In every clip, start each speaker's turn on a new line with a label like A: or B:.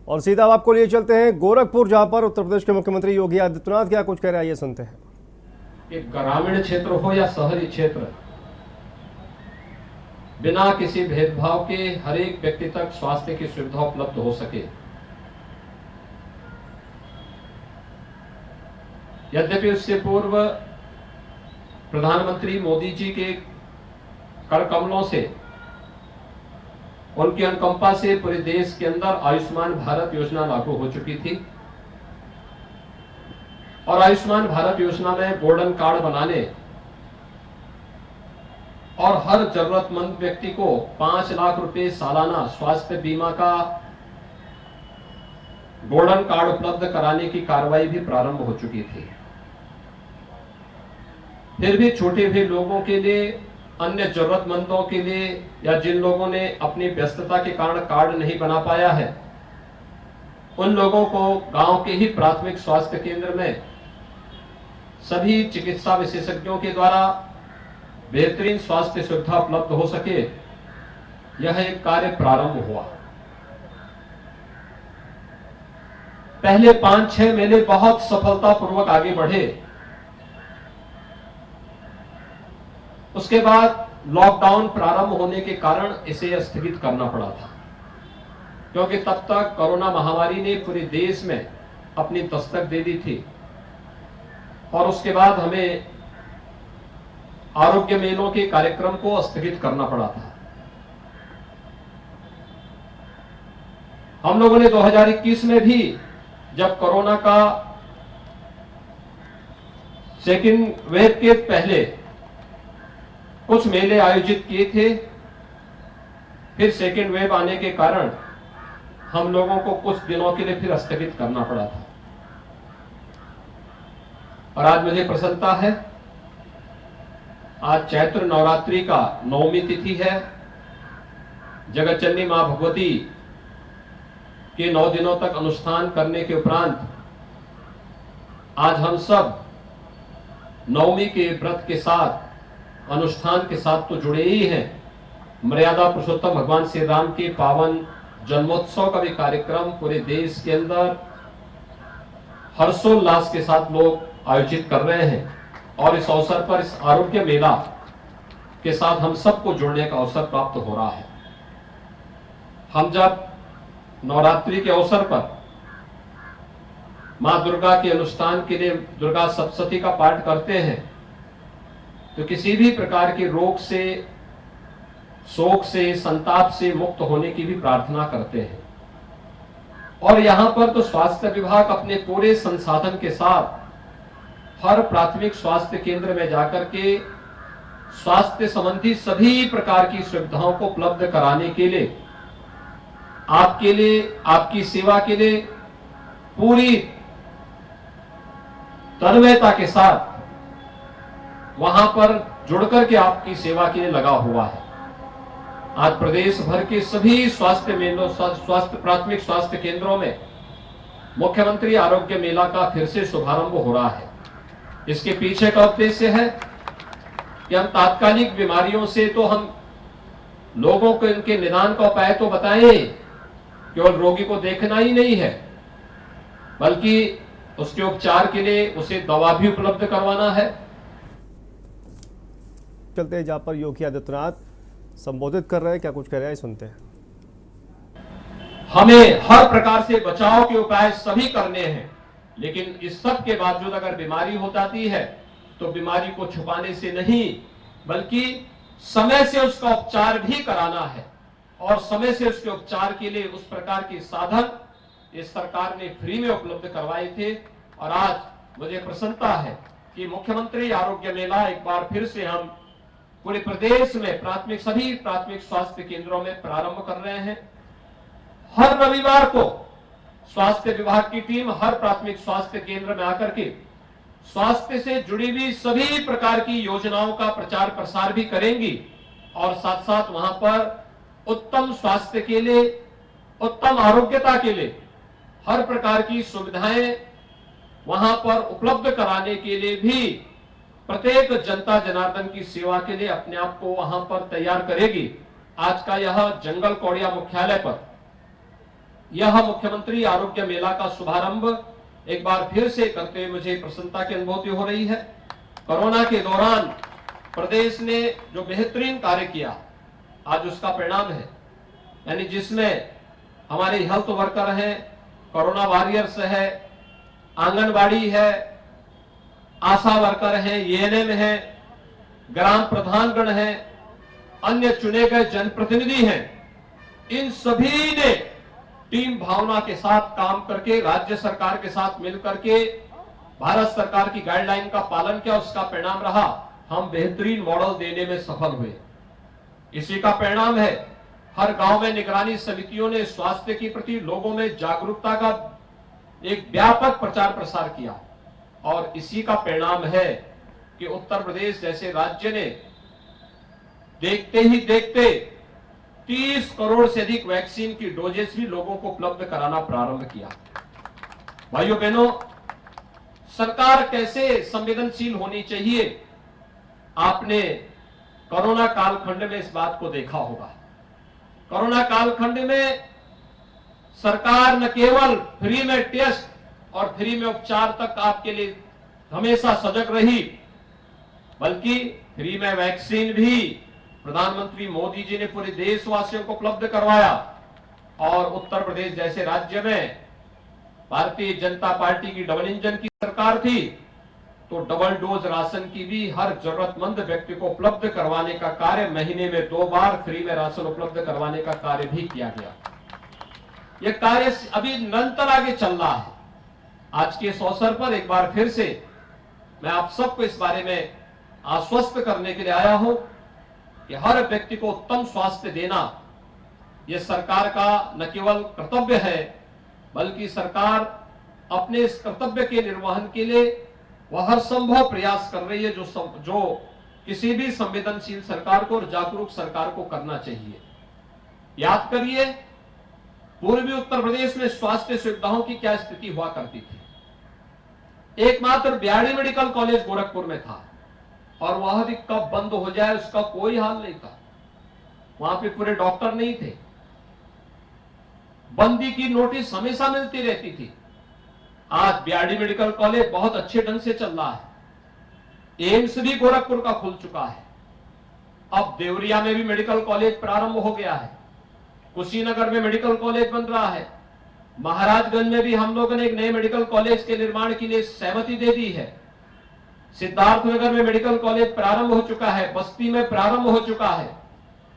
A: और सीधा आपको लिए चलते हैं गोरखपुर, जहां पर उत्तर प्रदेश के मुख्यमंत्री योगी आदित्यनाथ क्या कुछ कह रहे हैं, ये सुनते हैं।
B: कि ग्रामीण क्षेत्र हो या शहरी क्षेत्र, बिना किसी भेदभाव के हर एक व्यक्ति तक स्वास्थ्य की सुविधा उपलब्ध हो सके। यद्यपि उससे पूर्व प्रधानमंत्री मोदी जी के कर कमलों से, उनकी अनुकंपा से पूरे देश के अंदर आयुष्मान भारत योजना लागू हो चुकी थी और आयुष्मान भारत योजना में गोल्डन कार्ड बनाने और हर जरूरतमंद व्यक्ति को 5 लाख रुपए सालाना स्वास्थ्य बीमा का गोल्डन कार्ड उपलब्ध कराने की कार्रवाई भी प्रारंभ हो चुकी थी। फिर भी छूटे हुए लोगों के लिए, अन्य जरूरतमंदों के लिए, या जिन लोगों ने अपनी व्यस्तता के कारण कार्ड नहीं बना पाया है, उन लोगों को गांव के ही प्राथमिक स्वास्थ्य केंद्र में सभी चिकित्सा विशेषज्ञों के द्वारा बेहतरीन स्वास्थ्य सुविधा उपलब्ध हो सके, यह एक कार्य प्रारंभ हुआ। पहले 5-6 महीने बहुत सफलतापूर्वक आगे बढ़े। उसके बाद लॉकडाउन प्रारंभ होने के कारण इसे स्थगित करना पड़ा था, क्योंकि तब तक कोरोना महामारी ने पूरे देश में अपनी दस्तक दे दी थी और उसके बाद हमें आरोग्य मेलों के कार्यक्रम को स्थगित करना पड़ा था। हम लोगों ने 2021 में भी, जब कोरोना का सेकेंड वेव के पहले कुछ मेले आयोजित किए थे, फिर सेकेंड वेव आने के कारण हम लोगों को कुछ दिनों के लिए फिर स्थगित करना पड़ा था। और आज मुझे प्रसन्नता है, आज चैत्र नवरात्रि का 9वीं तिथि है। जगतजननी मां भगवती के 9 दिनों तक अनुष्ठान करने के उपरांत आज हम सब 9वीं के व्रत के साथ, अनुष्ठान के साथ तो जुड़े ही हैं। मर्यादा पुरुषोत्तम भगवान श्री राम के पावन जन्मोत्सव का भी कार्यक्रम पूरे देश के अंदर हर्षोल्लास के साथ लोग आयोजित कर रहे हैं और इस अवसर पर, इस आरोग्य मेला के साथ हम सबको जुड़ने का अवसर प्राप्त हो रहा है। हम जब नवरात्रि के अवसर पर मां दुर्गा के अनुष्ठान के लिए दुर्गा सप्तशती का पाठ करते हैं, तो किसी भी प्रकार के रोग से, शोक से, संताप से मुक्त होने की भी प्रार्थना करते हैं। और यहां पर तो स्वास्थ्य विभाग अपने पूरे संसाधन के साथ हर प्राथमिक स्वास्थ्य केंद्र में जाकर के स्वास्थ्य संबंधी सभी प्रकार की सुविधाओं को उपलब्ध कराने के लिए, आपके लिए, आपकी सेवा के लिए पूरी तन्मयता के साथ वहां पर जुड़कर के आपकी सेवा के लिए लगा हुआ है। आज प्रदेश भर के सभी प्राथमिक स्वास्थ्य केंद्रों में मुख्यमंत्री आरोग्य मेला का फिर से शुभारंभ हो रहा है। इसके पीछे का उद्देश्य है कि हम तात्कालिक बीमारियों से तो हम लोगों को इनके निदान का उपाय तो बताएं, केवल रोगी को देखना ही नहीं है, बल्कि उसके उपचार के लिए उसे दवा भी उपलब्ध करवाना है।
A: चलते हैं जहां पर योगी आदित्यनाथ संबोधित कर रहे हैं, क्या कुछ कह रहे हैं, सुनते हैं।
B: हमें हर प्रकार से बचाव के उपाय सभी करने हैं, लेकिन इस सब के बावजूद अगर बीमारी हो जाती है तो बीमारी को छुपाने से नहीं, बल्कि समय से उसका उपचार भी कराना है। और समय से उसके उपचार के लिए उस प्रकार के साधन इस सरकार ने फ्री में उपलब्ध करवाए थे। और आज मुझे प्रसन्नता है कि मुख्यमंत्री आरोग्य मेला एक बार फिर से हम पूरे प्रदेश में सभी प्राथमिक स्वास्थ्य केंद्रों में प्रारंभ कर रहे हैं। हर रविवार को स्वास्थ्य विभाग की टीम हर प्राथमिक स्वास्थ्य केंद्र में आकर के स्वास्थ्य से जुड़ी हुई सभी प्रकार की योजनाओं का प्रचार प्रसार भी करेंगी और साथ साथ वहां पर उत्तम स्वास्थ्य के लिए, उत्तम आरोग्यता के लिए हर प्रकार की सुविधाएं वहां पर उपलब्ध कराने के लिए भी प्रत्येक जनता जनार्दन की सेवा के लिए अपने आप को वहां पर तैयार करेगी। आज का यह जंगल कौड़िया मुख्यालय पर यह मुख्यमंत्री आरोग्य मेला का शुभारंभ एक बार फिर से करते हुए मुझे प्रसन्नता की अनुभूति हो रही है। कोरोना के दौरान प्रदेश ने जो बेहतरीन कार्य किया, आज उसका परिणाम है। यानी जिसमें हमारे हेल्थ वर्कर हैं, कोरोना वॉरियर्स है, आंगनबाड़ी है, आशा वर्कर हैं, एएनएम है, ग्राम प्रधानगण हैं, अन्य चुने गए जनप्रतिनिधि हैं, इन सभी ने टीम भावना के साथ काम करके राज्य सरकार के साथ मिलकर के भारत सरकार की गाइडलाइन का पालन किया। उसका परिणाम रहा हम बेहतरीन मॉडल देने में सफल हुए। इसी का परिणाम है हर गांव में निगरानी समितियों ने स्वास्थ्य के प्रति लोगों में जागरूकता का एक व्यापक प्रचार प्रसार किया और इसी का परिणाम है कि उत्तर प्रदेश जैसे राज्य ने देखते ही देखते 30 करोड़ से अधिक वैक्सीन की डोजेस भी लोगों को उपलब्ध कराना प्रारंभ किया। भाइयों बहनों, सरकार कैसे संवेदनशील होनी चाहिए, आपने कोरोना कालखंड में इस बात को देखा होगा। कोरोना कालखंड में सरकार न केवल फ्री में टेस्ट और फ्री में उपचार तक आपके लिए हमेशा सजग रही, बल्कि फ्री में वैक्सीन भी प्रधानमंत्री मोदी जी ने पूरे देशवासियों को उपलब्ध करवाया। और उत्तर प्रदेश जैसे राज्य में भारतीय जनता पार्टी की डबल इंजन की सरकार थी, तो डबल डोज राशन की भी हर जरूरतमंद व्यक्ति को उपलब्ध करवाने का कार्य, महीने में 2 बार फ्री में राशन उपलब्ध करवाने का कार्य भी किया गया। यह कार्य अभी निरंतर आगे चल रहा है। आज के इस अवसर पर एक बार फिर से मैं आप सबको इस बारे में आश्वस्त करने के लिए आया हूं कि हर व्यक्ति को उत्तम स्वास्थ्य देना यह सरकार का न केवल कर्तव्य है, बल्कि सरकार अपने इस कर्तव्य के निर्वहन के लिए वह हर संभव प्रयास कर रही है जो किसी भी संवेदनशील सरकार को और जागरूक सरकार को करना चाहिए। याद करिए, पूर्वी उत्तर प्रदेश में स्वास्थ्य सुविधाओं की क्या स्थिति हुआ करती थी। एकमात्र बीआरडी मेडिकल कॉलेज गोरखपुर में था और वह भी कब बंद हो जाए उसका कोई हाल नहीं था। वहां पे पूरे डॉक्टर नहीं थे, बंदी की नोटिस हमेशा मिलती रहती थी। आज बीआरडी मेडिकल कॉलेज बहुत अच्छे ढंग से चल रहा है। एम्स भी गोरखपुर का खुल चुका है। अब देवरिया में भी मेडिकल कॉलेज प्रारंभ हो गया है। कुशीनगर में मेडिकल कॉलेज बन रहा है। महाराजगंज में भी हम लोगों ने एक नए मेडिकल कॉलेज के निर्माण के लिए सहमति दे दी है। सिद्धार्थनगर में मेडिकल कॉलेज प्रारंभ हो चुका है, बस्ती में प्रारंभ हो चुका है।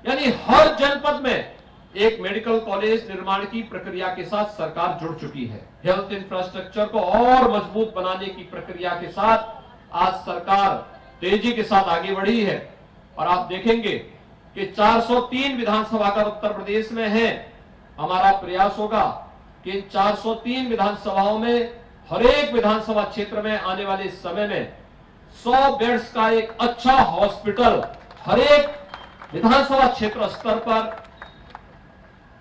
B: यानी हर जनपद में एक मेडिकल कॉलेज निर्माण की प्रक्रिया के साथ सरकार जुड़ चुकी है। हेल्थ इंफ्रास्ट्रक्चर को और मजबूत बनाने की प्रक्रिया के साथ आज सरकार तेजी के साथ आगे बढ़ी है। और आप देखेंगे कि 403 विधानसभा अगर उत्तर प्रदेश में है, हमारा प्रयास होगा कि इन 403 विधानसभाओं में हर एक विधानसभा क्षेत्र में आने वाले समय में 100 बेड्स का एक अच्छा हॉस्पिटल हर एक विधानसभा क्षेत्र स्तर पर,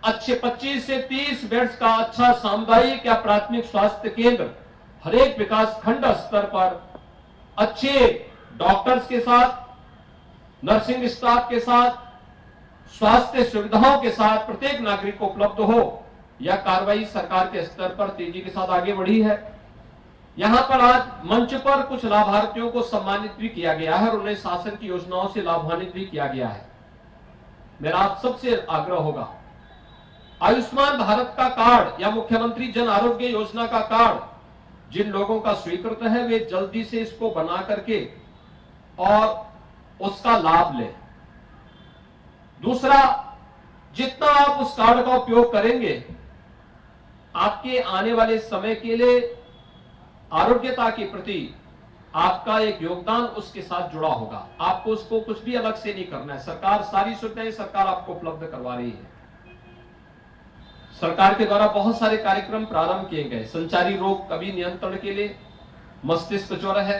B: अच्छे 25 से 30 बेड्स का अच्छा सामुदायिक या प्राथमिक स्वास्थ्य केंद्र हर एक विकास खंड स्तर पर, अच्छे डॉक्टर्स के साथ, नर्सिंग स्टाफ के साथ, स्वास्थ्य सुविधाओं के साथ प्रत्येक नागरिक को उपलब्ध हो, यह कार्रवाई सरकार के स्तर पर तेजी के साथ आगे बढ़ी है। यहां पर आज मंच पर कुछ लाभार्थियों को सम्मानित भी किया गया है और उन्हें शासन की योजनाओं से लाभान्वित भी किया गया है। मेरा आप सबसे आग्रह होगा, आयुष्मान भारत का कार्ड या मुख्यमंत्री जन आरोग्य योजना का कार्ड जिन लोगों का स्वीकृत है, वे जल्दी से इसको बना करके और उसका लाभ लें। दूसरा, जितना आप उस कार्ड का उपयोग करेंगे, आपके आने वाले समय के लिए आरोग्यता के प्रति आपका एक योगदान उसके साथ जुड़ा होगा। आपको उसको कुछ भी अलग से नहीं करना है। सरकार सारी सुविधाएं सरकार आपको उपलब्ध करवा रही है। सरकार के द्वारा बहुत सारे कार्यक्रम प्रारंभ किए गए। संचारी रोग कभी नियंत्रण के लिए मस्तिष्क ज्वर है,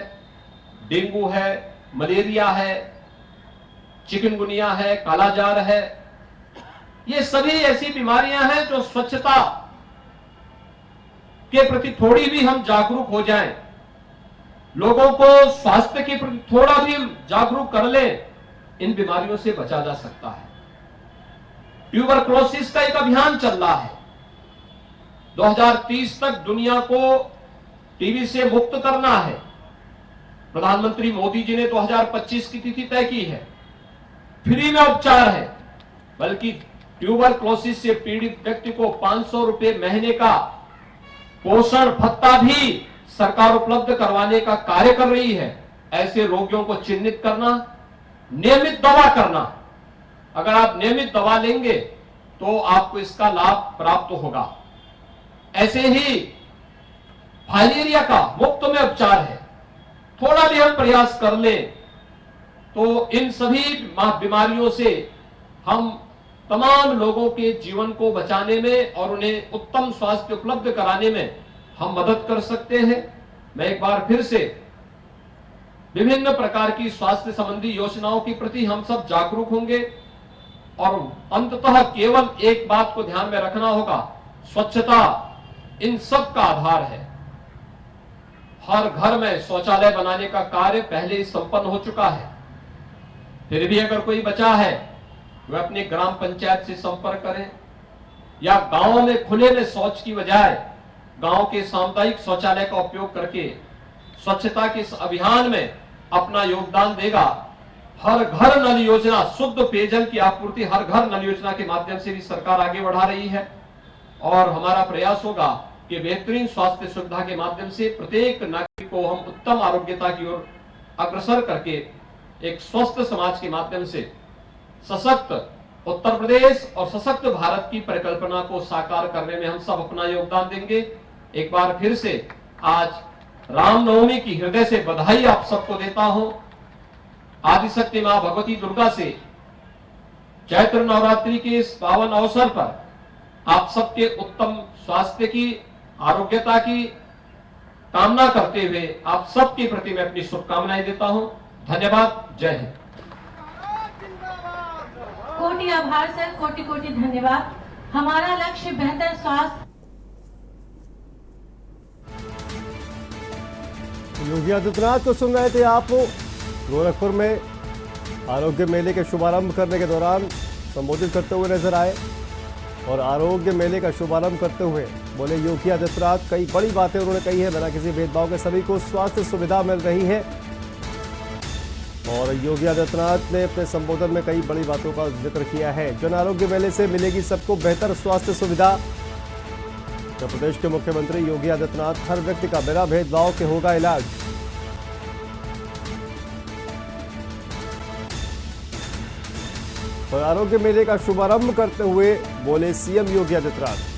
B: डेंगू है, मलेरिया है, चिकनगुनिया है, कालाजार है, ये सभी ऐसी बीमारियां हैं जो स्वच्छता के प्रति थोड़ी भी हम जागरूक हो जाएं, लोगों को स्वास्थ्य के प्रति थोड़ा भी जागरूक कर ले, इन बीमारियों से बचा जा सकता है। ट्यूबरक्लोसिस का एक अभियान चल रहा है। 2030 तक दुनिया को टीबी से मुक्त करना है। प्रधानमंत्री मोदी जी ने 2025 की तिथि तय की है। फ्री में उपचार है, बल्कि ट्यूबरक्लोसिस से पीड़ित व्यक्ति को 500 रुपए महीने का पोषण भत्ता भी सरकार उपलब्ध करवाने का कार्य कर रही है। ऐसे रोगियों को चिन्हित करना, नियमित दवा करना। अगर आप नियमित दवा लेंगे तो आपको इसका लाभ प्राप्त होगा। ऐसे ही फाइलेरिया का मुफ्त में उपचार है। थोड़ा भी हम प्रयास कर लें तो इन सभी बीमारियों से हम तमाम लोगों के जीवन को बचाने में और उन्हें उत्तम स्वास्थ्य उपलब्ध कराने में हम मदद कर सकते हैं। मैं एक बार फिर से विभिन्न प्रकार की स्वास्थ्य संबंधी योजनाओं के प्रति हम सब जागरूक होंगे और अंततः केवल एक बात को ध्यान में रखना होगा, स्वच्छता इन सब का आधार है। हर घर में शौचालय बनाने का कार्य पहले ही संपन्न हो चुका है। फिर भी अगर कोई बचा है वह अपने ग्राम पंचायत से संपर्क करें या गांव में खुले में शौच की बजाय गांव के सामुदायिक शौचालय का उपयोग करके स्वच्छता के इस अभियान में अपना योगदान देगा। हर घर नल योजना, शुद्ध पेयजल की आपूर्ति हर घर नल योजना के माध्यम से भी सरकार आगे बढ़ा रही है और हमारा प्रयास होगा कि बेहतरीन स्वास्थ्य सुविधा के माध्यम से प्रत्येक नागरिक को हम उत्तम आरोग्यता की ओर अग्रसर करके एक स्वस्थ समाज के माध्यम से सशक्त उत्तर प्रदेश और सशक्त भारत की परिकल्पना को साकार करने में हम सब अपना योगदान देंगे। एक बार फिर से आज रामनवमी की हृदय से बधाई आप सबको देता हूं। आदिशक्ति मां भगवती दुर्गा से चैत्र नवरात्रि के इस पावन अवसर पर आप सबके उत्तम स्वास्थ्य की, आरोग्यता की कामना करते हुए आप सबके प्रति मैं अपनी शुभकामनाएं देता हूं। धन्यवाद। जय हिंद।
C: कोटि आभार सर, कोटि कोटि धन्यवाद। हमारा लक्ष्य बेहतर स्वास्थ्य।
A: योगी आदित्यनाथ को सुन रहे थे आप। गोरखपुर में आरोग्य मेले के शुभारंभ करने के दौरान संबोधित करते हुए नजर आए और आरोग्य मेले का शुभारंभ करते हुए बोले योगी आदित्यनाथ कई बड़ी बातें उन्होंने कही है। बिना किसी भेदभाव के सभी को स्वास्थ्य सुविधा मिल रही है और योगी आदित्यनाथ ने अपने संबोधन में कई बड़ी बातों का जिक्र किया है। जन आरोग्य मेले से मिलेगी सबको बेहतर स्वास्थ्य सुविधा। उत्तर प्रदेश के मुख्यमंत्री योगी आदित्यनाथ हर व्यक्ति का बिना भेदभाव के होगा इलाज। और आरोग्य मेले का शुभारंभ करते हुए बोले सीएम योगी आदित्यनाथ।